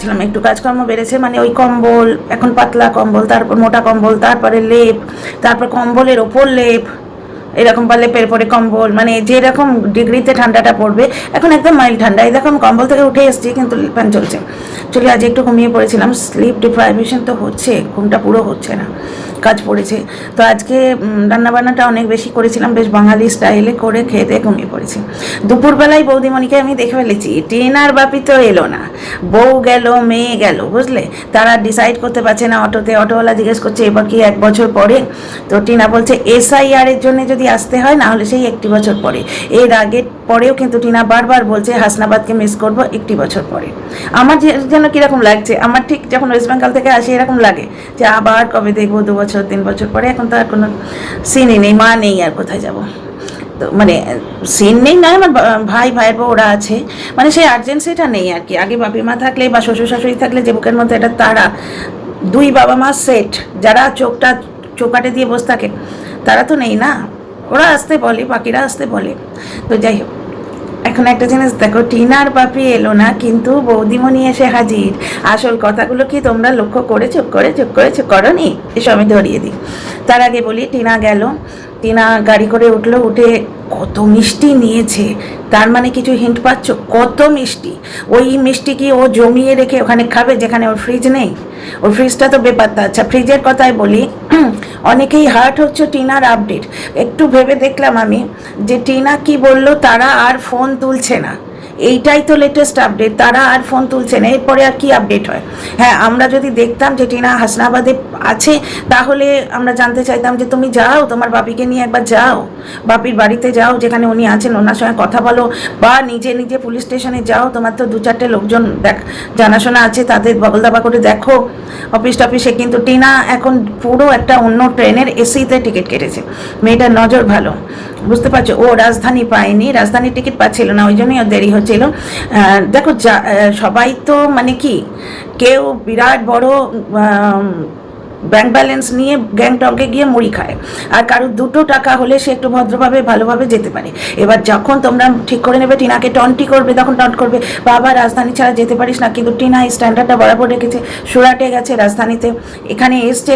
বলেছিলাম একটু কাজকর্ম বেড়েছে, মানে ওই কম্বল, এখন পাতলা কম্বল, তারপর মোটা কম্বল, তারপরে লেপ, তারপর কম্বলের ওপর লেপ, এরকম বা লেপের পরে কম্বল, মানে যেরকম ডিগ্রিতে ঠান্ডাটা পড়বে, এখন একদম মাইল্ড ঠান্ডা। এই দেখো আমি কম্বল থেকে উঠে এসেছি কিন্তু ফ্যান চলছে। চলে আজ একটু ঘুমিয়ে পড়েছিলাম, স্লিপ ডিপ্রাইভেশন তো হচ্ছে, ঘুমটা পুরো হচ্ছে না, কাজ পড়েছে। তো আজকে রান্নাবান্নাটা অনেক বেশি করেছিলাম, বেশ বাঙালি স্টাইলে করে খেয়ে দিয়ে ঘুমিয়ে পড়েছি। দুপুরবেলায় বৌদিমণিকে আমি দেখে ফেলেছি, টিনার বাপি তো এলো না, বউ গেল, মেয়ে গেল, বুঝলে। তারা ডিসাইড করতে পারছে না অটোতে, অটোওয়ালা জিজ্ঞেস করছে এবার কি 1 বছর পরে, তো টিনা বলছে SIR এর জন্য যদি আসতে হয় না হলে সেই 1 বছর পরে। এর আগে পরেও কিন্তু টিনা বারবার বলছে হাসনাবাদকে মিস করবো 1 বছর পরে। আমার যেন কীরকম লাগছে, আমার ঠিক যখন ওয়েস্ট বেঙ্গল থেকে আসি এরকম লাগে যে আবার কবে দেখবো, 2 বছর 3 বছর পরে। এখন তো আর কোনো সিনই নেই, মা নেই, আর কোথায় যাব। তো মানে সিন নেই নয়, আমার ভাইয়ের বউ ওরা আছে, মানে সেই আর্জেন্সিটা নেই আর কি। আগে বাপি মা থাকলে বা শ্বশুর শাশুড়ি থাকলে যে বুকের মধ্যে একটা তারা, 2 বাবা মা সেট, যারা চৌকাটে দিয়ে বসে থাকে, তারা তো নেই না। ওরা আসতে বলে, বাকিরা আসতে বলে। তো যাই হোক, এখন একটা জিনিস দেখো, টিনার বাপি এলো না কিন্তু বৌদিমণি এসে হাজির। আসল কথাগুলো কি তোমরা লক্ষ্য করেছো করনি? এসব আমি ধরিয়ে দিই। তার আগে বলি, টিনা গেল, টিনা গাড়ি করে উঠলো, উঠে কত মিষ্টি নিয়েছে, তার মানে কিছু হিন্ট পাচ্ছ? কত মিষ্টি! ওই মিষ্টি কি ও জমিয়ে রেখে ওখানে খাবে যেখানে ওর ফ্রিজ নেই? ওর ফ্রিজটা তো বেপাত্তা। আচ্ছা, ফ্রিজের কথাই বলি, অনেকেই হার্ট হচ্ছে টিনার আপডেট। একটু ভেবে দেখলাম আমি যে টিনা কি বললো, তারা আর ফোন তুলছে না, এইটাই তো লেটেস্ট আপডেট, তারা আর ফোন তুলছে না। এরপরে আর কি আপডেট হয়? হ্যাঁ, আমরা যদি দেখতাম যে টিনা হাসনাবাদে আছে, তাহলে আমরা জানতে চাইতাম যে তুমি যাও, তোমার বাপিকে নিয়ে একবার যাও, বাপির বাড়িতে যাও যেখানে উনি আছেন, ওনার সঙ্গে কথা বলো, বা নিজে নিজে পুলিশ স্টেশনে যাও, তোমার তো 2-4টে লোকজন জানাশোনা আছে, তাদের বগল দাবা করে দেখো অফিস টফিসে। কিন্তু টিনা এখন পুরো একটা অন্য ট্রেনের এসিতে টিকিট কেটেছে। মেয়েটার নজর ভালো, বুঝতে পারছো? ও রাজধানী পায়নি, রাজধানীর টিকিট পাচ্ছিল না, ওই জন্যই ওর দেরি হচ্ছিল। দেখো, সবাই তো মানে কি, কেউ বিরাট বড় ব্যাংক ব্যালেন্স নিয়ে গ্যাংটকে গিয়ে মুড়ি খায়, আর কারোর 2 টাকা হলে সে একটু ভদ্রভাবে ভালোভাবে যেতে পারে। এবার যখন তোমরা ঠিক করে নেবে টিনাকে টন্টি করবে, তখন টন্ট করবে, বাবা রাজধানী ছাড়া যেতে পারিস না। কিন্তু টিনা এই স্ট্যান্ডার্ডটা বরাবর রেখেছে, সুরাটে গেছে, রাজধানীতে, এখানে এসছে,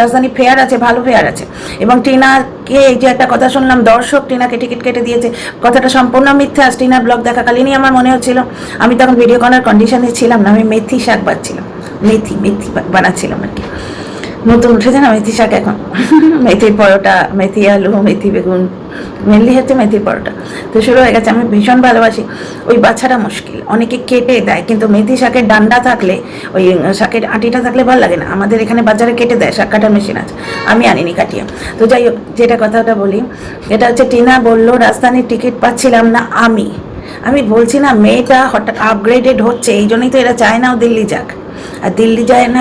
রাজধানী ফেয়ার আছে, ভালো ফেয়ার আছে। এবং টিনাকে, এই যে একটা কথা শুনলাম, দর্শক টিনাকে টিকিট কেটে দিয়েছে, কথাটা সম্পূর্ণ মিথ্যা। টিনার ব্লগ দেখাকালীনই আমার মনে হচ্ছিল, আমি তখন ভিডিও করার কন্ডিশনে ছিলাম না, আমি মেথি শাক বাচ্ছিলাম, মেথি বানাচ্ছিলাম আর কি। নতুন উঠেছে না মেথি শাক এখন, মেথির পরোটা, মেথি আলু, মেথি বেগুন, মেনলি হচ্ছে মেথির পরোটা। তো শুরু হয়ে গেছে। আমি ভীষণ ভালোবাসি, ওই বাছাটা মুশকিল, অনেকে কেটে দেয়, কিন্তু মেথি শাকের ডান্ডা থাকলে, ওই শাকের আটিটা থাকলে ভালো লাগে না। আমাদের এখানে বাজারে কেটে দেয়, শাক কাটার মেশিন আছে, আমি আনিনি কাটিয়ে। তো যাই হোক, যেটা কথাটা বলি, এটা হচ্ছে টিনা বললো রাজধানীর টিকিট পাচ্ছিলাম না। আমি বলছি না, মেয়েটা হঠাৎ আপগ্রেডেড হচ্ছে, এই জন্যই তো এরা চায় না ও দিল্লি যাক। আর দিল্লি যায় না,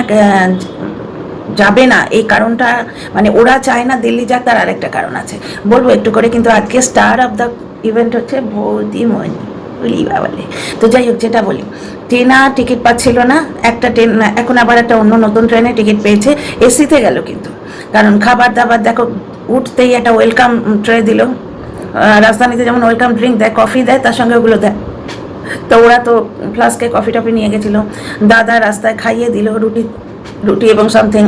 যাবে না, এই কারণটা, মানে ওরা চায় না দিল্লি যাক, তার আরেকটা কারণ আছে, বলবো একটু করে। কিন্তু আজকে স্টার অফ দ্য ইভেন্ট হচ্ছে বৌদিমণি, বলি বাবালে। তো যাই হোক, যেটা বলি, ট্রেনা টিকিট পাচ্ছিল না, একটা ট্রেন এখন আবার একটা অন্য নতুন ট্রেনে টিকিট পেয়েছে, এসিতে গেল কিন্তু। কারণ খাবার দাবার দেখো, উঠতেই একটা ওয়েলকাম ট্রে দিল। রাজধানীতে যেমন ওয়েলকাম ড্রিঙ্ক দেয়, কফি দেয়, তার সঙ্গে ওগুলো দেয়। তো ওরা তো ফ্লাস্কে কফি টফি নিয়ে গেছিলো, দাদা রাস্তায় খাইয়ে দিল রুটি এবং সামথিং।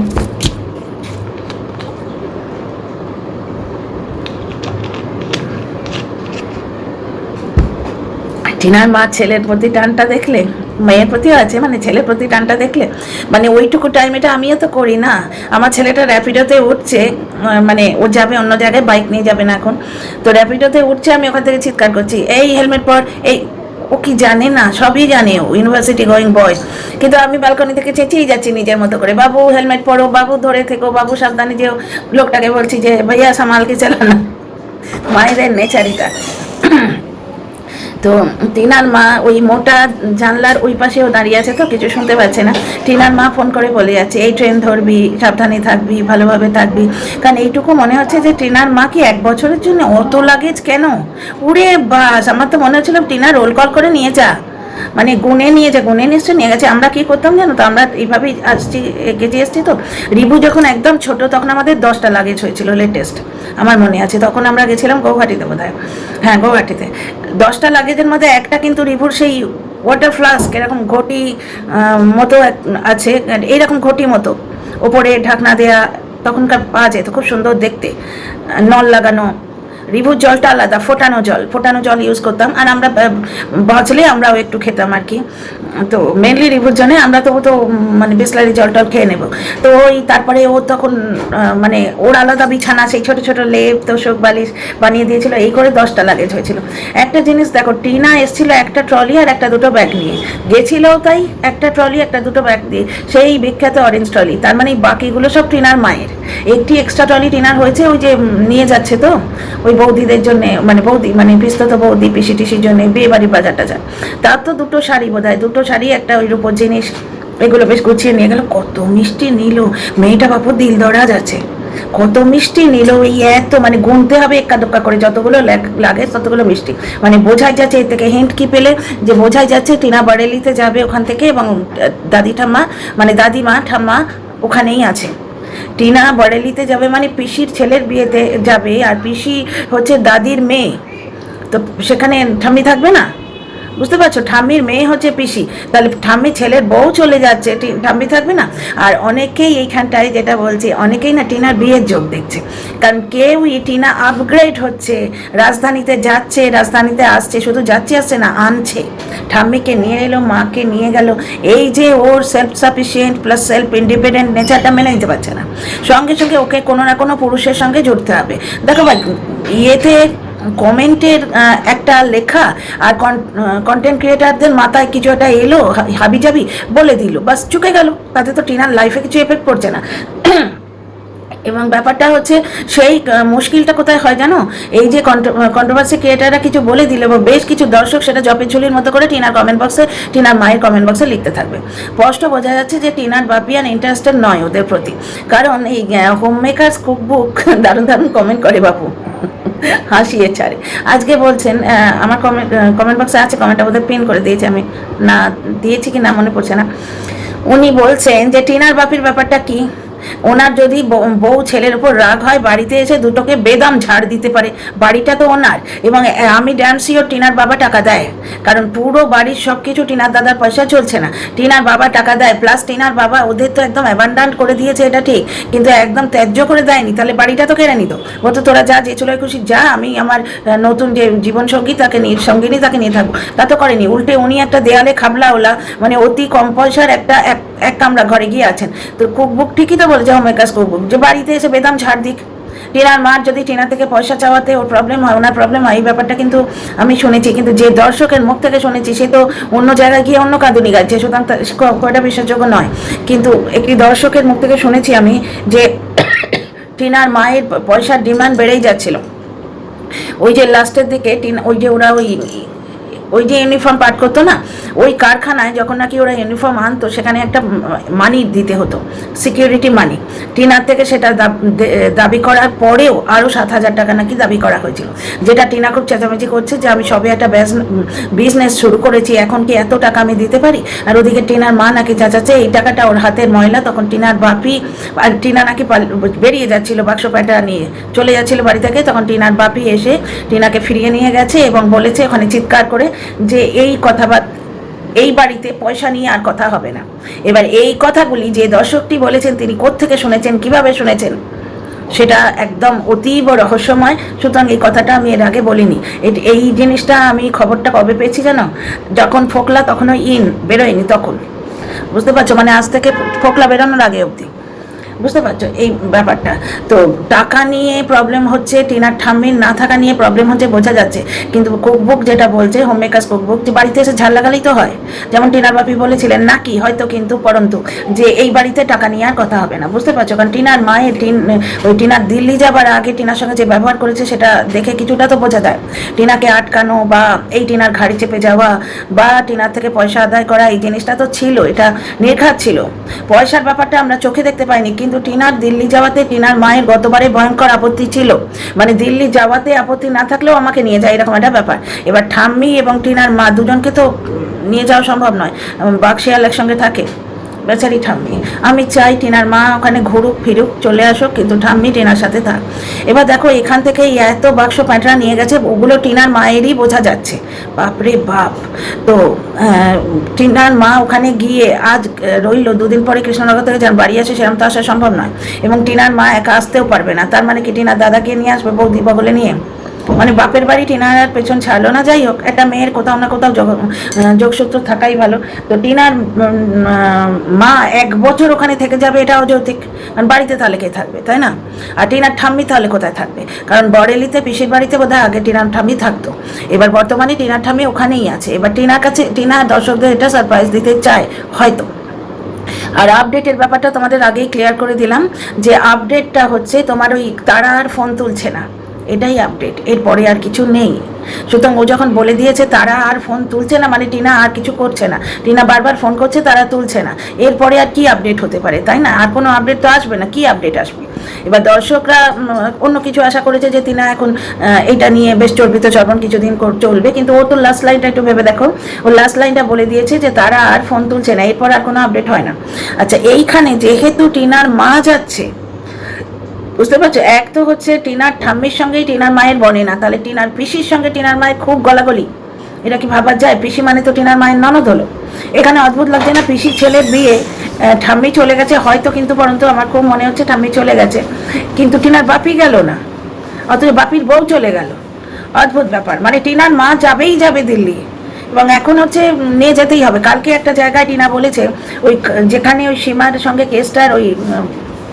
টিনার মা ছেলের প্রতি টানটা দেখলে, মেয়ের প্রতিও আছে, মানে ছেলের প্রতি টানটা দেখলে, মানে ওইটুকু টাইম, এটা আমিও তো করি না। আমার ছেলেটা র্যাপিডোতে উঠছে, মানে ও যাবে অন্য জায়গায়, বাইক নিয়ে যাবে না এখন, তো র্যাপিডোতে উঠছে, আমি ওখান থেকে চিৎকার করছি, এই হেলমেট পর, এই। ও কি জানে না? সবই জানে, ও ইউনিভার্সিটি গোয়িং বয়। কিন্তু আমি ব্যালকনি থেকে চেঁচিয়ে যাচ্ছি নিজের মতো করে, বাবু হেলমেট পরো, বাবু ধরে থেকো, বাবু সাবধানে যেও। লোকটাকে বলছি যে ভাইয়া সামালকে চালানো, মায়েদের নেচারিটা। তো টিনার মা ওই মোটা জানলার ওই পাশেও দাঁড়িয়ে আছে, তো কিছু শুনতে পাচ্ছে না। টিনার মা ফোন করে বলে যাচ্ছে, এই ট্রেন ধরবি, সাবধানে থাকবি, ভালোভাবে থাকবি। কারণ এইটুকু মনে হচ্ছে যে টিনার মা কি 1 বছরের জন্য অত লাগেজ কেন? উড়ে বাস, আমার তো মনে হচ্ছিল টিনা রোল কল করে নিয়ে যা, মানে গুনে নিশ্চয় নিয়ে গেছে। আমরা কি করতাম জানো তো, আমরা এইভাবেই আসছি, এগিয়ে এসছি। তো রিভু যখন একদম ছোট, তখন আমাদের 10টা লাগেজ হয়েছিল লেটেস্ট, আমার মনে আছে। তখন আমরা গেছিলাম গৌহাটিতে, বোধহয়, হ্যাঁ গৌহাটিতে। 10টা লাগেজের মধ্যে একটা কিন্তু রিভুর সেই ওয়াটার ফ্লাস্ক এরকম ঘটি মতো আছে, এইরকম ঘটি মতো, ওপরে ঢাকনা দেয়া, তখনকার পাওয়া যেত, খুব সুন্দর দেখতে, নল লাগানো। রিভুর জলটা আলাদা, ফোটানো জল ইউজ করতাম, আর আমরা বাঁচলে আমরাও একটু খেতাম আর কি। তো মেনলি রিভুর জন্য আমরা তো মানে বিসলারি জলটাও খেয়ে নেব। তো ওই তারপরে ও তখন মানে ওর আলাদা বিছানা, সেই ছোটো ছোটো লেপ তোষক বালিশ বানিয়ে দিয়েছিল, এই করে 10টা লাগেজ হয়েছিল। একটা জিনিস দেখো, টিনা এসেছিল একটা ট্রলি আর একটা দুটো ব্যাগ নিয়ে, গেছিলও তাই, একটা ট্রলি একটা দুটো ব্যাগ দিয়ে, সেই বিখ্যাত অরেঞ্জ ট্রলি। তার মানে বাকিগুলো সব টিনার মায়ের, একটি এক্সট্রা ট্রলি টিনার হয়েছে, ওই যে নিয়ে যাচ্ছে তো ওই বৌদিদের জন্য, মানে বৌদি মানে পিস্তত বৌদি পিসি টিসির জন্য বিয়ে বাড়ির বাজার টাজার। তার তো দুটো শাড়ি বোধহয়, দুটো শাড়ি একটা ওই রূপোর জিনিস, এগুলো বেশ গুছিয়ে নিয়ে গেল। কত মিষ্টি নিল মেয়েটা, বাপু দিল দরাজ আছে, কত মিষ্টি নিল। এই এত মানে গুনতে হবে এক্কা দোক্কা করে, যতগুলো লাগে ততগুলো মিষ্টি। মানে বোঝাই যাচ্ছে এর থেকে হিন্ট কি পেলে, যে বোঝাই যাচ্ছে টিনা বারেলিতে যাবে ওখান থেকে, এবং দাদি ঠাম্মা মানে দাদিমা ঠাম্মা ওখানেই আছে। টিনা বরেলিতে যাবে মানে পিসির ছেলের বিয়েতে যাবে, আর পিসি হচ্ছে দাদির মেয়ে, তো সেখানে ঠাম্মি থাকবে না, বুঝতে পারছো? ঠাম্মির মেয়ে হচ্ছে পিসি, তাহলে ঠাম্মি ছেলের বউ চলে যাচ্ছে, ঠাম্মি থাকবে না। আর অনেকেই এইখানটায় যেটা বলছি, অনেকেই না টিনার বিয়ের যোগ দেখছে, কারণ কেউই টিনা আপগ্রেড হচ্ছে, রাজধানীতে যাচ্ছে, রাজধানীতে আসছে, শুধু যাচ্ছে আসছে না, আনছে, ঠাম্মিকে নিয়ে এলো, মাকে নিয়ে গেল। এই যে ওর self sufficient plus self independent নেচারটা মেনে নিতে পারছে না, সঙ্গে সঙ্গে ওকে কোনো না কোনো পুরুষের সঙ্গে জুড়তে হবে। দেখো ভাই, ইয়েতে কমেন্টের একটা লেখা আর কন্টেন্ট ক্রিয়েটারদের মাথায় কিছু একটা এলো, হাবিজাবি বলে দিল, বাস চুকে গেল, তাতে তো টিনার লাইফে কিছু এফেক্ট পড়ছে না। এবং ব্যাপারটা হচ্ছে সেই মুশকিলটা কোথায় হয় জানো, এই যে কন্ট্রোভার্সি ক্রিয়েটাররা কিছু বলে দিলে বা বেশ কিছু দর্শক সেটা জপের ঝুলির মতো করে টিনার কমেন্ট বক্সে, টিনার মায়ের কমেন্ট বক্সে লিখতে থাকবে। স্পষ্ট বোঝা যাচ্ছে যে টিনার বাপি আর ইন্টারেস্টেড নয় ওদের প্রতি, কারণ এই হোম মেকার্স কুকবুক দারুণ দারুণ কমেন্ট করে বাপু, হাসিয়ে ছাড়ে। আজকে বলছেন, আমার কমেন্ট বক্সে আছে, কমেন্টটা বোধহয় পিন করে দিয়েছি আমি, না দিয়েছি কি না মনে পড়ছে না। উনি বলছেন যে টিনার বাপির ব্যাপারটা কি, ওনার যদি বউ ছেলের উপর রাগ হয়, বাড়িতে এসে দুটোকে বেদম ঝাড় দিতে পারে, বাড়িটা তো ওনার। এবং আমি ড্যাম শিওর টিনার বাবা টাকা দেয়, কারণ পুরো বাড়ির সব কিছু টিনার দাদার পয়সা চলছে না, টিনার বাবা টাকা দেয়। প্লাস টিনার বাবা ওদের তো একদম অ্যাবান্ডান্ট করে দিয়েছে, এটা ঠিক, কিন্তু একদম ত্যায্য করে দেয়নি, তাহলে বাড়িটা তো কেড়ে নিত। বলতো তোরা যা, যে চলে খুশি যা, আমি আমার নতুন যে জীবনসঙ্গী তাকে নিয়ে, সঙ্গিনী তাকে নিয়ে থাকবো, তা তো করেনি। উল্টে উনি একটা দেয়ালে খাবলা ওলা, মানে অতি কম পয়সার একটা এক কামরা ঘরে গিয়ে আছেন। তো কুকবুক ঠিকই তো বলে যে হোম মেকার্স কুকবুক, যে বাড়িতে এসে বেদাম ঝাড় দিক। টিনার মার যদি টিনা থেকে পয়সা চাওয়াতে ওর প্রবলেম হয়, ওনার প্রবলেম হয়, এই ব্যাপারটা কিন্তু আমি শুনেছি, কিন্তু যে দর্শকের মুখ থেকে শুনেছি সে তো অন্য জায়গায় গিয়ে অন্য কাঁদুনি গাইছে, সুতরাং কয়টা বিশ্বাসযোগ্য নয়। কিন্তু একটি দর্শকের মুখ থেকে শুনেছি আমি যে টিনার মায়ের পয়সার ডিমান্ড বেড়েই যাচ্ছিল। ওই যে লাস্টের দিকে ওই যে ওরা ওই যে ইউনিফর্ম পাঠ করতো না, ওই কারখানায় যখন নাকি ওরা ইউনিফর্ম আনতো, সেখানে একটা মানি দিতে হতো, সিকিউরিটি মানি। টিনার থেকে সেটা দাবি করার পরেও আরও 7,000 টাকা নাকি দাবি করা হয়েছিল, যেটা টিনা খুব চেঁচামেচি করছে যে আমি সবে একটা বিজনেস শুরু করেছি, এখন কি এত টাকা আমি দিতে পারি। আর ওদিকে টিনার মা নাকি চেঁচাচ্ছে এই টাকাটা ওর হাতের ময়লা। তখন টিনার বাপি, আর টিনা নাকি বেরিয়ে যাচ্ছিল, বাক্স প্যাঁটা নিয়ে চলে যাচ্ছিল বাড়ি থেকে, তখন টিনার বাপি এসে টিনাকে ফিরিয়ে নিয়ে গেছে এবং বলেছে ওখানে চিৎকার করে যে এই এই বাড়িতে পয়সা নিয়ে আর কথা হবে না। এবার এই কথাগুলি যে দর্শকটি বলেছেন তিনি কোত্থেকে শুনেছেন, কিভাবে শুনেছেন, সেটা একদম অতীব রহস্যময়। সুতরাং এই কথাটা আমি এর আগে বলিনি। এই জিনিসটা আমি খবরটা কবে পেয়েছি জানো, যখন ফোকলা তখনও বেরোয়নি, তখন বুঝতে পারছো, মানে আজ থেকে ফোকলা বেরোনোর আগে অবধি, বুঝতে পারছো এই ব্যাপারটা। তো টাকা নিয়ে প্রবলেম হচ্ছে, টিনার ঠাম্মির না থাকা নিয়ে প্রবলেম হচ্ছে, বোঝা যাচ্ছে। কিন্তু কুকবুক যেটা বলছে, হোম মেকার্স কুকবুক, যে বাড়িতে এসে ঝাল লাগালেই তো হয়, যেমন টিনার বাপি বলেছিলেন নাকি, হয়তো কিন্তু পরন্তু, যে এই বাড়িতে টাকা নিয়ে আর কথা হবে না, বুঝতে পারছো। কারণ টিনার মায়ের ওই টিনার দিল্লি যাবার আগে টিনার সঙ্গে যে ব্যবহার করেছে সেটা দেখে কিছুটা তো বোঝা যায়। টিনাকে আটকানো বা এই টিনার ঘাড়ি চেপে যাওয়া বা টিনার থেকে পয়সা আদায় করা, এই জিনিসটা তো ছিল, এটা নির্ঘাত ছিল। পয়সার ব্যাপারটা আমরা চোখে দেখতে পাইনি, কিন্তু টিনার দিল্লি যাওয়াতে টিনার মায়ের গতবারে ভয়ঙ্কর আপত্তি ছিল, মানে দিল্লি যাওয়াতে আপত্তি না থাকলেও আমাকে নিয়ে যায়, এরকম একটা ব্যাপার। এবার ঠাম্মি এবং টিনার মা দুজনকে তো নিয়ে যাওয়া সম্ভব নয়, বাঘশিয়াল একসঙ্গে থাকে, বেচারি ঠাম্মি। আমি চাই টিনার মা ওখানে ঘুরুক ফিরুক চলে আসুক, কিন্তু ঠাম্মি টিনার সাথে থাক। এবার দেখো এখান থেকে এত বাক্স প্যাঁটরা নিয়ে গেছে, ওগুলো টিনার মায়েরই বোঝা যাচ্ছে। বাপরে বাপ। তো টিনার মা ওখানে গিয়ে আজ রইল, দুদিন পরে কৃষ্ণনগর থেকে যান বাড়ি আসে, সেরকম তো আসা সম্ভব নয়। এবং টিনার মা একা আসতেও পারবে না। তার মানে কি টিনার দাদাকে নিয়ে আসবে, বৌদি বগলে নিয়ে? মানে বাপের বাড়ি টিনার আর পেছন ছাড়লো না। যাই হোক, একটা মেয়ের কোথাও না কোথাও যোগসূত্র থাকাই ভালো। তো টিনার মা 1 বছর ওখানে থেকে যাবে, এটা অযৌক্তিক। কারণ বাড়িতে তাহলে কে থাকবে, তাই না? আর টিনার ঠাম্মি তাহলে কোথায় থাকবে? কারণ বরেলিতে পিসির বাড়িতে বোধহয় আগে টিনার ঠাম্মি থাকতো, এবার বর্তমানে টিনার ঠাম্মি ওখানেই আছে। এবার টিনার কাছে টিনা দর্শকদের এটা সারপ্রাইজ দিতে চায় হয়তো। আর আপডেটের ব্যাপারটা তোমাদের আগেই ক্লিয়ার করে দিলাম, যে আপডেটটা হচ্ছে তোমার ওই তারা আর ফোন তুলছে না, এটাই আপডেট, এরপরে আর কিছু নেই। সুতরাং ও যখন বলে দিয়েছে তারা আর ফোন তুলছে না, মানে টিনা আর কিছু করছে না। টিনা বারবার ফোন করছে, তারা তুলছে না, এরপরে আর কি আপডেট হতে পারে, তাই না? আর কোনো আপডেট তো আসবে না, কি আপডেট আসবে? এবার দর্শকরা অন্য কিছু আশা করেছে যে টিনা এখন এটা নিয়ে বেশ চর্বিত চর্বণ কিছুদিন চলবে, কিন্তু ও তো লাস্ট লাইনটা একটু ভেবে দেখো, ও লাস্ট লাইনটা বলে দিয়েছে যে তারা আর ফোন তুলছে না, এরপর আর কোনো আপডেট হয় না। আচ্ছা, এইখানে যেহেতু টিনার মা যাচ্ছে, বুঝতে পারছো, এক তো হচ্ছে টিনার ঠাম্মির সঙ্গেই টিনার মায়ের বনে না, তাহলে টিনার পিসির সঙ্গে টিনার মায়ের খুব গলাগলি, এটা কি ভাবা যায়? পিসি মানে তো টিনার মায়ের ননদ হলো। এখানে অদ্ভুত লাগছে না? পিসির ছেলের বিয়ে, ঠাম্মি চলে গেছে হয়তো, কিন্তু পরন্তু আমার খুব মনে হচ্ছে ঠাম্মি চলে গেছে, কিন্তু টিনার বাপি গেল না, অথচ বাপির বউ চলে গেল। অদ্ভুত ব্যাপার, মানে টিনার মা যাবেই যাবে দিল্লি, এবং এখন হচ্ছে নিয়ে যেতেই হবে। কালকে একটা জায়গায় টিনা বলেছে, ওই যেখানে ওই সীমার সঙ্গে কেসটার ওই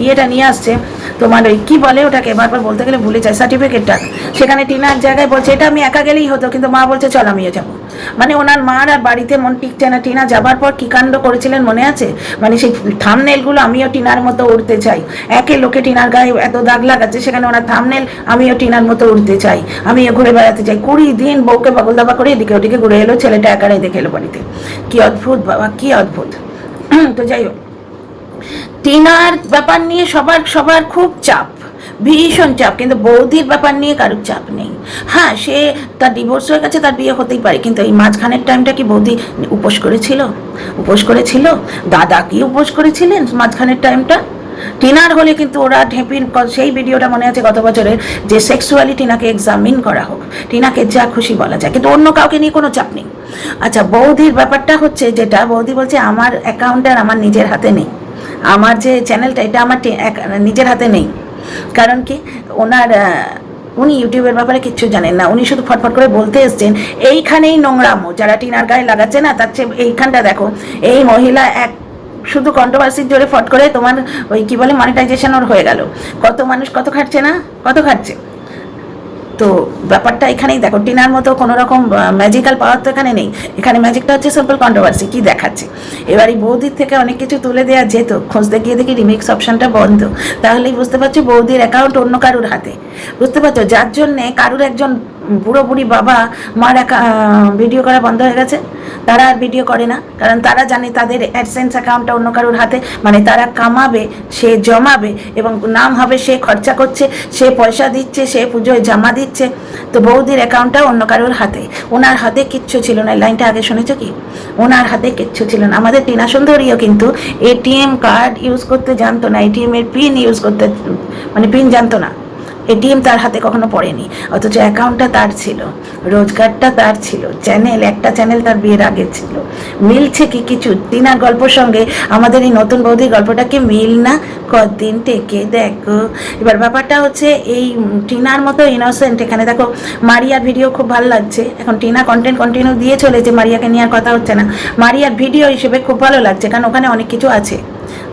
ইয়েটা নিয়ে আসছে, তোমার ওই কী বলে ওটাকে, বারবার বলতে গেলে ভুলে যায়, সার্টিফিকেটটা, সেখানে টিনা এক জায়গায় বলছে এটা আমি একা গেলেই হতো, কিন্তু মা বলছে চল আমিও যাবো। মানে ওনার মার আর বাড়িতে মন টিকছে না। টিনা যাবার পর কী কাণ্ড করেছিলেন মনে আছে? মানে সেই থামনেলগুলো, আমিও টিনার মতো উড়তে চাই, একে লোকে টিনার গায়ে এত দাগ লাগাচ্ছে, সেখানে ওনার থামনেল আমিও টিনার মতো উড়তে চাই, আমিও ঘুরে বেড়াতে চাই। 20 দিন বউকে বগল দাবা করে এদিকে ওদিকে ঘুরে এলো, ছেলেটা একারাই দেখে এলো বাড়িতে। কি অদ্ভুত বাবা, কি অদ্ভুত। তো যাই হোক, টিনার ব্যাপার নিয়ে সবার খুব চাপ, ভীষণ চাপ, কিন্তু বৌদির ব্যাপার নিয়ে কারোর চাপ নেই। হ্যাঁ, সে তার ডিভোর্স হয়ে গেছে, তার বিয়ে হতেই পারে, কিন্তু এই মাঝখানের টাইমটা কি বৌদি উপোস করেছিল? দাদা কি উপোস করেছিলেন মাঝখানের টাইমটা? টিনার হলে কিন্তু ওরা ঢেপিন, সেই ভিডিওটা মনে আছে গত বছরের, যে সেক্সুয়ালি টিনাকে এক্সামিন করা হোক, টিনাকে যা খুশি বলা যায়, কিন্তু অন্য কাউকে নিয়ে কোনো চাপ নেই। আচ্ছা, বৌদির ব্যাপারটা হচ্ছে যেটা, বৌদি বলছে আমার অ্যাকাউন্ট আর আমার নিজের হাতে নেই, আমার যে চ্যানেলটা এটা আমার নিজের হাতে নেই। কারণ কি, উনি ইউটিউবের ব্যাপারে কিচ্ছু জানেন না, উনি শুধু ফটফট করে বলতে এসছেন এইখানেই নোংরামো যারা টিনার গায়ে লাগাচ্ছে না, তার চেয়ে এইখানটা দেখো, এই মহিলা এক শুধু কন্ট্রোভার্সির জোরে ফট করে তোমার ওই কি বলে মনিটাইজেশন ওর হয়ে গেল। কত মানুষ কত খাচ্ছে না, কত খাচ্ছে। তো ব্যাপারটা এখানেই দেখো, টিনার মতো কোনো রকম ম্যাজিক্যাল পাওয়ার তো এখানে নেই, এখানে ম্যাজিকটা হচ্ছে সিম্পল কন্ট্রোভার্সি, কি দেখাচ্ছে। এবার এই বৌদির থেকে অনেক কিছু তুলে দেওয়া যেত, খুঁজতে গিয়ে দেখি রিমিক্স অপশনটা বন্ধ, তাহলেই বুঝতে পারছি বৌদির অ্যাকাউন্ট অন্য কারুর হাতে, বুঝতে পারছো? যার জন্যে কারুর একজন বুড়ো বুড়ি বাবা মার ভিডিও করা বন্ধ হয়ে গেছে, তারা আর ভিডিও করে না, কারণ তারা জানে তাদের অ্যাডসেন্স অ্যাকাউন্টটা অন্য কারোর হাতে, মানে তারা কামাবে, সে জমাবে, এবং নাম হবে সে খরচা করছে, সে পয়সা দিচ্ছে, সে পুজোয় জামা দিচ্ছে। তো বৌদির অ্যাকাউন্টটা অন্য কারোর হাতে, ওনার হাতে কিচ্ছু ছিল না। লাইনটা আগে শুনেছো কি? ওনার হাতে কিচ্ছু ছিল না। আমাদের টিনা সুন্দরীও কিন্তু এটিএম কার্ড ইউজ করতে জানতো না, এটিএম এর পিন ইউজ করতে, মানে পিন জানতো না, এটিএম তার হাতে কখনো পড়েনি, অথচ অ্যাকাউন্টটা তার ছিল, রোজগারটা তার ছিল, চ্যানেল, একটা চ্যানেল তার বিয়ের আগে ছিল। মিলছে কি কিছু? টিনার গল্পের সঙ্গে আমাদের এই নতুন বৌদির গল্পটা কি মিল না? কদিন টেকে দেখো। এবার ব্যাপারটা হচ্ছে এই টিনার মতো ইনোসেন্ট, এখানে দেখো মারিয়ার ভিডিও খুব ভালো লাগছে, এখন টিনা কন্টেন্ট কন্টিনিউ দিয়ে চলেছে, মারিয়াকে নিয়ে আর কথা হচ্ছে না। মারিয়ার ভিডিও হিসেবে খুব ভালো লাগছে, কারণ ওখানে অনেক কিছু আছে,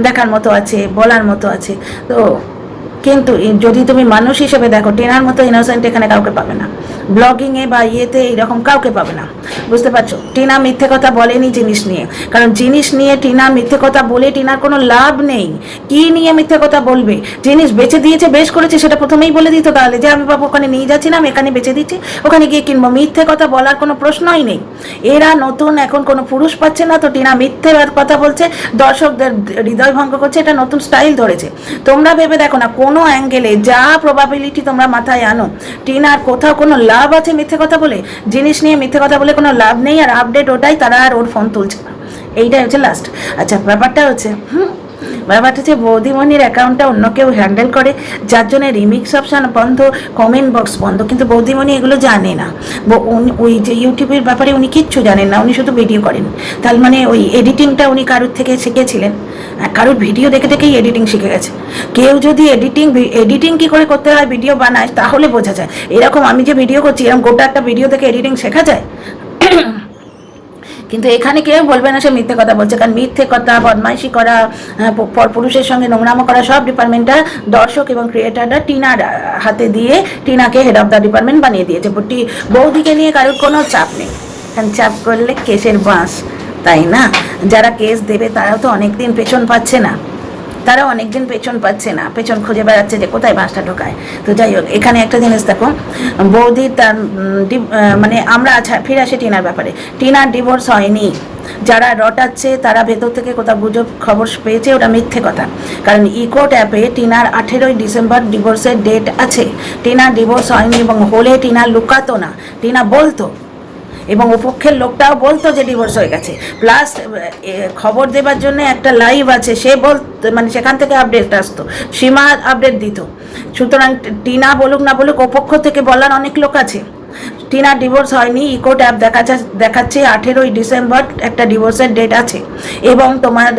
দেখার মতো আছে, বলার মতো আছে। তো কিন্তু যদি তুমি মানুষ হিসেবে দেখো, টিনার মতো ইনোসেন্ট এখানে কাউকে পাবে না, ব্লগিংয়ে বা ইয়েতে এইরকম কাউকে পাবে না, বুঝতে পারছো? টিনা মিথ্যে কথা বলেনি জিনিস নিয়ে, কারণ জিনিস নিয়ে টিনা মিথ্যে কথা বলে টিনার কোনো লাভ নেই। কি নিয়ে মিথ্যে কথা বলবে? জিনিস বেচে দিয়েছে, বেশ করেছে, সেটা প্রথমেই বলে দিত, তাহলে যে আমি বাবু ওখানে নিয়ে যাচ্ছিলাম, এখানে বেচে দিচ্ছি, ওখানে গিয়ে কিনবো। মিথ্যে কথা বলার কোনো প্রশ্নই নেই। এরা নতুন, এখন কোনো পুরুষ পাচ্ছে না, তো টিনা মিথ্যে কথা বলছে, দর্শকদের হৃদয় ভঙ্গ করছে, এটা নতুন স্টাইল ধরেছে। তোমরা ভেবে দেখো না, কোনো অ্যাঙ্গেলে যা প্রবাবিলিটি তোমরা মাথায় আনো, টিনার কোথাও কোনো লাভ আছে মিথ্যে কথা বলে? জিনিস নিয়ে মিথ্যে কথা বলে কোনো লাভ নেই, আর আপডেট ওটাই, তারা আর ওর ফোন তুলছে না, এইটাই হচ্ছে লাস্ট। আচ্ছা, ব্যাপারটা হচ্ছে বৌদিমণির অ্যাকাউন্টটা অন্য কেউ হ্যান্ডেল করে, যার জন্য রিমিক্স অপশান বন্ধ, কমেন্ট বক্স বন্ধ, কিন্তু বৌদিমণি এগুলো জানে না। ওই যে ইউটিউবের ব্যাপারে উনি কিচ্ছু জানেন না, উনি শুধু ভিডিও করেন। তার মানে ওই এডিটিংটা উনি কারোর থেকে শিখেছিলেন, কারোর ভিডিও দেখে দেখেই এডিটিং শিখে গেছে। কেউ যদি এডিটিং কী করে করতে হয় ভিডিও বানায় তাহলে বোঝা যায়। এরকম আমি যে ভিডিও করছি, এরকম গোটা একটা ভিডিও দেখে এডিটিং শেখা যায়? কিন্তু এখানে কেউ বলবে না সে মিথ্যে কথা বলছে, কারণ মিথ্যে কথা, বদমাইশি করা, পুরুষের সঙ্গে নোংরামো করা, সব ডিপার্টমেন্টটা দর্শক এবং ক্রিয়েটাররা টিনার হাতে দিয়ে টিনাকে হেড অফ দ্য ডিপার্টমেন্ট বানিয়ে দিয়েছে। বৌদিকে নিয়ে কারোর কোনো চাপ নেই, কারণ চাপ করলে কেসের বাঁশ, তাই না? যারা কেস দেবে তারাও তো অনেকদিন পেছন পাচ্ছে না, পেছন খুঁজে বেড়াচ্ছে যে কোথায় বাঁশটা ঢোকায়। তো যাই হোক, এখানে একটা জিনিস দেখো, বৌদি তার মানে আমরা ফিরে আসি টিনার ব্যাপারে। টিনার ডিভোর্স হয়নি, যারা রটাচ্ছে তারা ভেতর থেকে কোথাও গুজব খবর পেয়েছে, ওটা মিথ্যে কথা। কারণ ইকোট অ্যাপে টিনার 18ই ডিসেম্বর ডিভোর্সের ডেট আছে। টিনার ডিভোর্স হয়নি, এবং হলে টিনা লুকাতো না, টিনা বলতো, এবং ওপক্ষের লোকটাও বলতো যে ডিভোর্স হয়ে গেছে। প্লাস খবর দেবার জন্য একটা লাইভ আছে, সে মানে সেখান থেকে আপডেট আসতো, সীমা আপডেট দিত। সুতরাং টিনা বলুক না বলুক, ওপক্ষ থেকে বলার অনেক লোক আছে। টিনার ডিভোর্স হয়নি, ইকোট অ্যাপ দেখাচ্ছে 18ই ডিসেম্বর একটা ডিভোর্সের ডেট আছে, এবং তোমার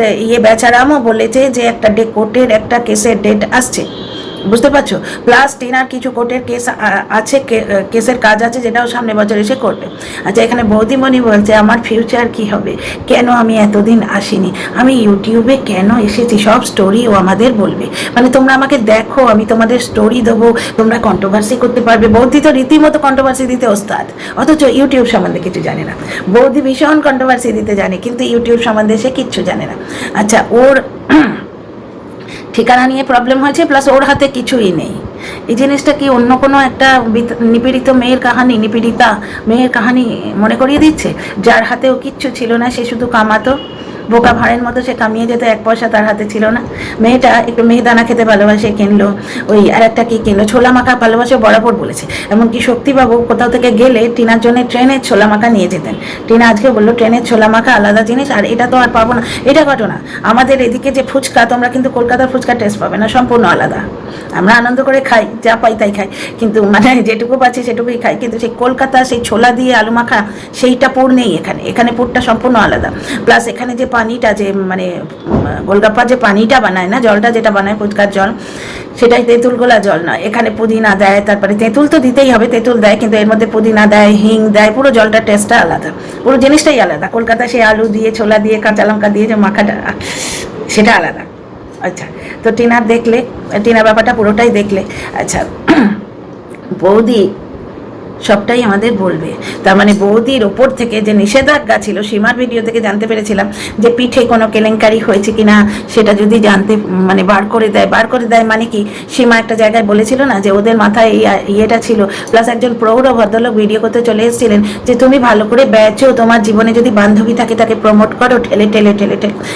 বেচারামও বলেছে যে একটা কোর্টের একটা কেসের ডেট আসছে, বুঝতে পারছো? প্লাস টিনার কিছু কোর্টের কেস আছে, কেসের কাজ আছে, যেটাও সামনে বছর এসে করবে। আচ্ছা, এখানে বৌদিমণি বলছে আমার ফিউচার কি হবে, কেন আমি এতদিন আসিনি, আমি ইউটিউবে কেন এসেছি, সব স্টোরি ও আমাদের বলবে, মানে তোমরা আমাকে দেখো, আমি তোমাদের স্টোরি দেবো, তোমরা কন্ট্রোভার্সি করতে পারবে। বৌদি তো রীতিমতো কন্ট্রোভার্সি দিতে ওস্তাদ, অথচ ইউটিউব সম্বন্ধে কিছু জানে না। বৌদি ভীষণ কন্ট্রোভার্সি দিতে জানে, কিন্তু ইউটিউব সম্বন্ধে সে কিচ্ছু জানে না। আচ্ছা, ওর ঠিকানা নিয়ে প্রবলেম হয়েছে, প্লাস ওর হাতে কিছুই নেই। এই জিনিসটা কি অন্য কোনো একটা নিপীড়িত নিপীড়িতা মেয়ের কাহানি মনে করিয়ে দিচ্ছে, যার হাতেও কিচ্ছু ছিল না, সে শুধু কামাতো, বোকা ভাঁড়ের মতো সে কামিয়ে যেত, 1 পয়সা তার হাতে ছিল না। মেয়েটা একটু মেহেদানা খেতে ভালোবাসে, কিনলো। ওই আর একটা কি কিনলো, ছোলা মাখা ভালোবাসে, বরাবর বলেছে। এমনকি শক্তিবাবু কোথাও থেকে গেলে টিনার জন্য ট্রেনের ছোলা মাখা নিয়ে যেতেন। টিনা আজকে বললো ট্রেনের ছোলা মাখা আলাদা জিনিস, আর এটা তো আর পাবো না। এটা ঘটনা, আমাদের এদিকে যে ফুচকা, তোমরা কিন্তু কলকাতার ফুচকা টেস্ট পাবে না, সম্পূর্ণ আলাদা। আমরা আনন্দ করে খাই, যা পাই তাই খাই, কিন্তু মানে যেটুকু পাচ্ছি সেটুকুই খাই, কিন্তু সেই কলকাতা সেই ছোলা দিয়ে আলু মাখা সেইটা পুর নেই এখানে পুরটা সম্পূর্ণ আলাদা। প্লাস এখানে যে পানিটা, যে মানে গোলগাপ্পার যে পানিটা বানায় না, জলটা যেটা বানায় ফুচকার জল, সেটাই তেঁতুল গোলা জল নয়। এখানে পুদিনা দেয়, তারপরে তেঁতুল তো দিতেই হবে, তেঁতুল দেয়, কিন্তু এর মধ্যে পুদিনা দেয়, হিং দেয়, পুরো জলটার টেস্টটা আলাদা, পুরো জিনিসটাই আলাদা। কলকাতায় সেই আলু দিয়ে, ছোলা দিয়ে, কাঁচা লঙ্কা দিয়ে যে মাখাটা, সেটা আলাদা। আচ্ছা, তো টিনার ব্যাপারটা পুরোটাই দেখলে। আচ্ছা, বৌদি সবটাই আমাদের বলবে। তার মানে বৌদির ওপর থেকে যে নিষেধাজ্ঞা ছিল, সীমার ভিডিও থেকে জানতে পেরেছিলাম যে পিঠে কোনো কেলেঙ্কারি হয়েছে কিনা, সেটা যদি মানে বার করে দেয় মানে কি, সীমা একটা জায়গায় বলেছিল না যে ওদের মাথায় এই ইয়েটা ছিল। প্লাস একজন প্রৌঢ় ভদ্রলোক ভিডিও করতে চলে এসেছিলেন যে তুমি ভালো করে বেচো, তোমার জীবনে যদি বান্ধবী থাকে তাকে প্রমোট করো, ঠেলে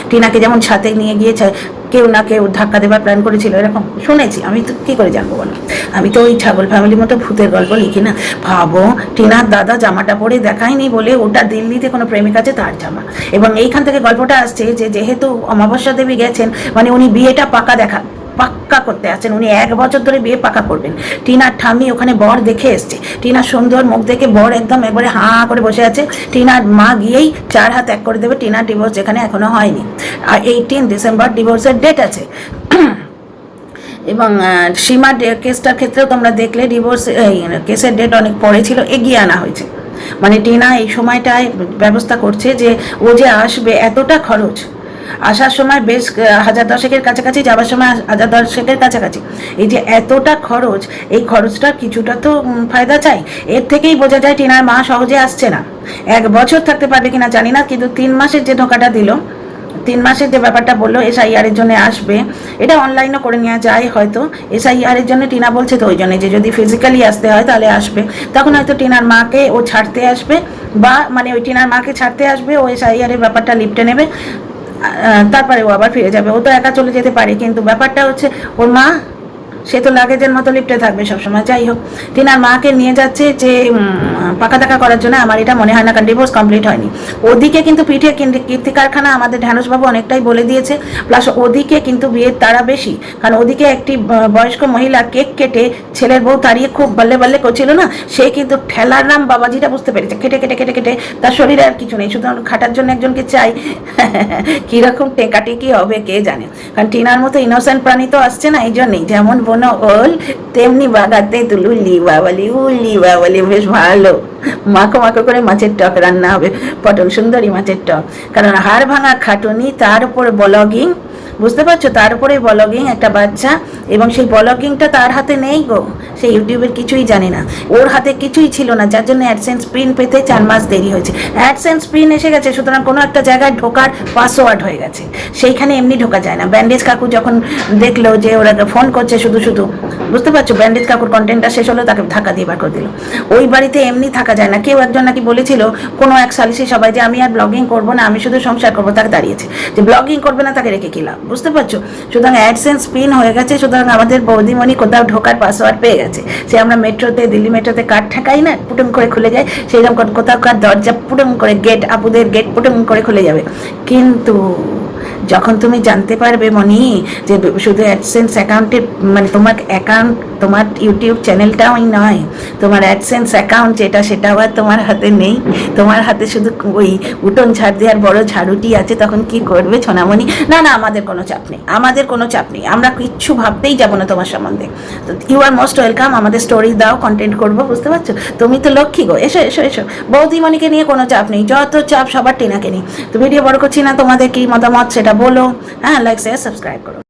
টিনাকে যেমন সাথে নিয়ে গিয়েছে, কেউ না কেউ ধাক্কা দেবার প্ল্যান করেছিল, এরকম শুনেছি। আমি তো কী করে জানবো বলো, আমি তো ওই ছাগল ফ্যামিলির মতো ভূতের গল্প লিখি না। ভাবো, টিনার দাদা জামাটা পরে দেখায়নি বলে ওটা দিল্লিতে কোনো প্রেমিক আছে তার জামা। এবং এইখান থেকে গল্পটা আসছে যে যেহেতু অমাবস্যা দেবী গেছেন, মানে উনি বিয়েটা পাক্কা করতে আছেন, উনি 1 বছর ধরে বিয়ে পাকা করবেন। টিনার ঠাম্মি ওখানে বর দেখে এসছে, টিনার সুন্দর মুখ দেখে বর একদম একবারে হাঁ করে বসে আছে। টিনার মা গিয়েই 4 হাত 1 করে দেবে, টিনার ডিভোর্স যেখানে এখনো হয়নি। আর 18 ডিসেম্বর ডিভোর্সের ডেট আছে। এবং সীমার কেসটার ক্ষেত্রেও তোমরা দেখলে ডিভোর্স কেসের ডেট অনেক পরে ছিল, এগিয়ে আনা হয়েছে। মানে টিনা এই সময়টায় ব্যবস্থা করছে যে ও যে আসবে, এতটা খরচ, আসার সময় বেশ 1000-10 কাছাকাছি, যাওয়ার সময় 1000-10 কাছাকাছি, এই যে এতটা খরচ, এই খরচটার কিছুটা তো ফায়দা চাই। এর থেকেই বোঝা যায় টিনার মা সহজে আসছে না। 1 বছর থাকতে পারবে কিনা জানি না, কিন্তু 3 মাসের যে ধোকাটা দিল, 3 মাসের যে ব্যাপারটা বললো SIR এর জন্য আসবে, এটা অনলাইনও করে নেওয়া যায় হয়তো। SIR এর জন্য টিনা বলছে, তো ওই জন্য যে যদি ফিজিক্যালি আসতে হয় তাহলে আসবে, তখন হয়তো টিনার মাকে ও ছাড়তে আসবে, বা মানে ওই টিনার মাকে ছাড়তে আসবে, ও SIR এর ব্যাপারটা লিপটে নেবে, তারপরে ও আবার ফিরে যাবে। ও তো একা চলে যেতে পারে, কিন্তু ব্যাপারটা হচ্ছে ওর মা সে তো লাগেজের মতো লিফটে থাকবে সবসময়। যাই হোক, টিনার মাকে নিয়ে যাচ্ছে যে পাকা টাকা করার জন্য। আমার এটা মনে হয় না, কারণ ডিভোর্স কমপ্লিট হয়নি। ওদিকে কিন্তু পিঠে কীর্তি কারখানা আমাদের ঢ্যাঁড়সবাবু অনেকটাই বলে দিয়েছে, প্লাস ওদিকে কিন্তু বিয়ের তাড়া বেশি, কারণ ওদিকে একটি বয়স্ক মহিলা কেক কেটে ছেলের বউ তাড়িয়ে খুব বাল্লে বাল্লে করছিল না, সে কিন্তু ঠেলার নাম বাবাজিটা বুঝতে পেরেছে। কেটে কেটে কেটে কেটে তার শরীরে আর কিছু নেই, সুতরাং খাটার জন্য একজনকে চাই। কীরকম টেকাটেকি হবে কে জানে, কারণ টিনার মতো ইনোসেন্ট প্রাণী তো আসছে না, এই জন্যই। যেমন বোনো ওল তেমনি বাগাতে তুলুলি বাবালি উলি বাবালি, বেশ ভালো মাখো মাখো করে মাছের টক রান্না হবে, পটল সুন্দরী মাছের টক। কারণ হাড় ভাঙা খাটুনি, তার উপরে ব্লগিং, বুঝতে পারছো, তার উপরে ব্লগিং একটা বাচ্চা, এবং সেই ব্লগিংটা তার হাতে নেই গো, সে ইউটিউবের কিছুই জানে না, ওর হাতে কিছুই ছিল না, যার জন্য অ্যাডসেন্স পিন পেতে 4 মাস দেরি হয়েছে। অ্যাডসেন্স পিন এসে গেছে, সুতরাং কোনো একটা জায়গায় ঢোকার পাসওয়ার্ড হয়ে গেছে, সেইখানে এমনি ঢোকা যায় না। ব্যান্ডেজ কাকু যখন দেখলো যে ওরা ফোন করছে শুধু শুধু, বুঝতে পারছো, ব্যান্ডেজ কাকুর কন্টেন্টটা শেষ হলো, তাকে ধাক্কা দিয়ে বার করে দিল। ওই বাড়িতে এমনি থাকা যায় না। কেউ একজন নাকি বলেছিল কোনো এক সালিশি সবাই যে আমি আর ব্লগিং করবো না, আমি শুধু সংসার করবো, তাকে দাঁড়িয়েছে যে ব্লগিং করবে না, তাকে রেখে কি লাভ, বুঝতে পারছো। সুতরাং অ্যাডসেন্স পিন হয়ে গেছে, সুতরাং আমাদের বৌদিমণি কোথাও ঢোকার পাসওয়ার্ড পেয়ে গেছে। সে আমরা মেট্রোতে, দিল্লি মেট্রোতে কার্ড ঠেকাই না, পুটুম করে খুলে যায়, সেইরকম কোথাও কার দরজা পুটুম করে, গেট আপুদের গেট পুটুম করে খুলে যাবে। কিন্তু যখন তুমি জানতে পারবে মনি যে শুধু অ্যাডসেন্স অ্যাকাউন্টে, মানে তোমার অ্যাকাউন্ট, তোমার ইউটিউব চ্যানেলটাও নয়, তোমার অ্যাডসেন্স অ্যাকাউন্ট যেটা, সেটাও আর তোমার হাতে নেই, তোমার হাতে শুধু ওই উঠোন ঝাড় দেওয়ার বড় ঝাড়ুটি আছে, তখন কি করবে সোনামণি? না না, আমাদের কোনো চাপ নেই, আমাদের কোনো চাপ নেই, আমরা কিচ্ছু ভাবতেই যাবো না তোমার সম্বন্ধে। তো ইউ আর মোস্ট ওয়েলকাম, আমাদের স্টোরি দাও, কন্টেন্ট করবো, বুঝতে পারছো, তুমি তো লক্ষ্মী গো, এসো এসো এসো। বৌদিমণিকে নিয়ে কোনো চাপ নেই, যত চাপ সবার টিনাকে নিই। তো ভিডিও বড় করছি না, তোমাদের কি মতামত সেটা বলো, হ্যাঁ, লাইক শেয়ার সাবস্ক্রাইব করো।